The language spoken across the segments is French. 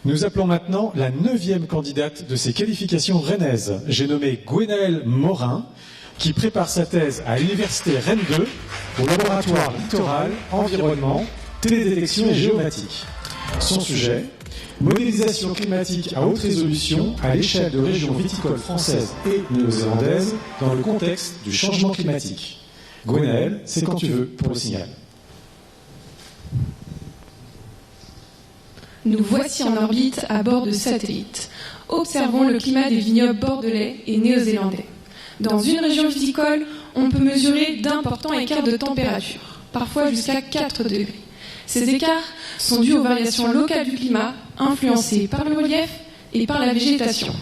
Nous appelons maintenant la 9e candidate de ces qualifications rennaises. J'ai nommé Gwenaëlle Morin, qui prépare sa thèse à l'Université Rennes 2 au laboratoire littoral, environnement, télédétection et géomatique. Son sujet, modélisation climatique à haute résolution à l'échelle de régions viticoles françaises et néo-zélandaises dans le contexte du changement climatique. Gwenaëlle, c'est quand tu veux pour le signal. Nous voici en orbite à bord de satellites. Observons le climat des vignobles bordelais et néo-zélandais. Dans une région viticole, on peut mesurer d'importants écarts de température, parfois jusqu'à 4 degrés. Ces écarts sont dus aux variations locales du climat, influencées par le relief et par la végétation.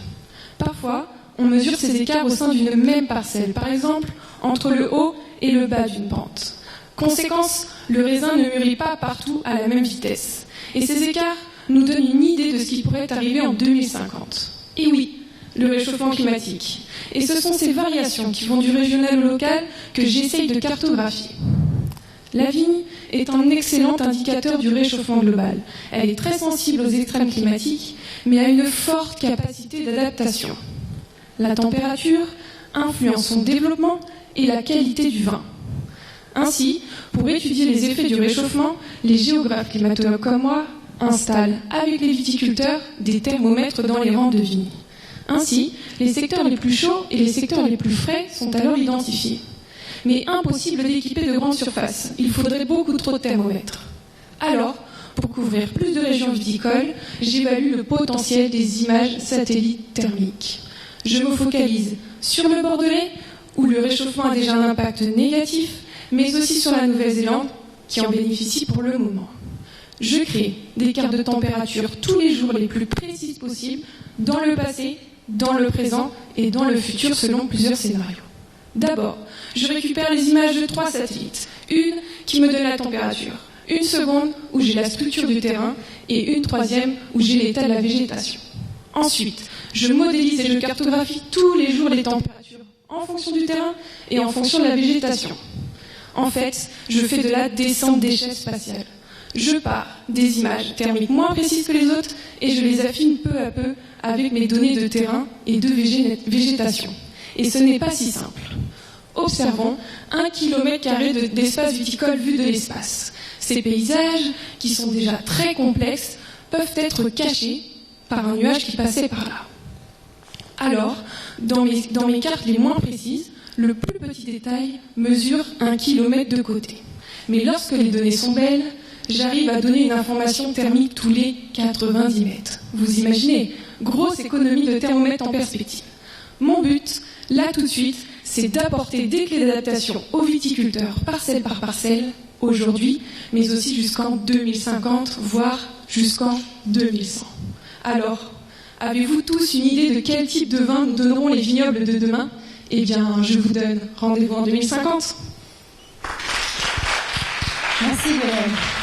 Parfois, on mesure ces écarts au sein d'une même parcelle, par exemple entre le haut et le bas d'une pente. Conséquence, le raisin ne mûrit pas partout à la même vitesse. Et ces écarts nous donnent une idée de ce qui pourrait arriver en 2050. Et oui, le réchauffement climatique. Et ce sont ces variations qui vont du régional au local que j'essaye de cartographier. La vigne est un excellent indicateur du réchauffement global. Elle est très sensible aux extrêmes climatiques, mais a une forte capacité d'adaptation. La température influence son développement et la qualité du vin. Ainsi, pour étudier les effets du réchauffement, les géographes climatologues comme moi installent avec les viticulteurs des thermomètres dans les rangs de vignes. Ainsi, les secteurs les plus chauds et les secteurs les plus frais sont alors identifiés. Mais impossible d'équiper de grandes surfaces, il faudrait beaucoup trop de thermomètres. Alors, pour couvrir plus de régions viticoles, j'évalue le potentiel des images satellites thermiques. Je me focalise sur le Bordelais, où le réchauffement a déjà un impact négatif, mais aussi sur la Nouvelle-Zélande, qui en bénéficie pour le moment. Je crée des cartes de température tous les jours les plus précises possibles, dans le passé, dans le présent et dans le futur, selon plusieurs scénarios. D'abord, je récupère les images de 3 satellites. Une qui me donne la température, une seconde où j'ai la structure du terrain et une troisième où j'ai l'état de la végétation. Ensuite, je modélise et je cartographie tous les jours les températures en fonction du terrain et en fonction de la végétation. En fait, je fais de la descente d'échelle spatiale. Je pars des images thermiques moins précises que les autres et je les affine peu à peu avec mes données de terrain et de végétation. Et ce n'est pas si simple. Observons 1 km² d'espace viticole vu de l'espace. Ces paysages, qui sont déjà très complexes, peuvent être cachés par un nuage qui passait par là. Alors, dans mes cartes les moins précises, le plus petit détail mesure 1 km de côté. Mais lorsque les données sont belles, j'arrive à donner une information thermique tous les 90 mètres. Vous imaginez, grosse économie de thermomètre en perspective. Mon but, là tout de suite, c'est d'apporter des clés d'adaptation aux viticulteurs, parcelle par parcelle, aujourd'hui, mais aussi jusqu'en 2050, voire jusqu'en 2100. Alors, avez-vous tous une idée de quel type de vin nous donneront les vignobles de demain ? Eh bien, je vous donne rendez-vous en 2050. Merci Gwenaëlle.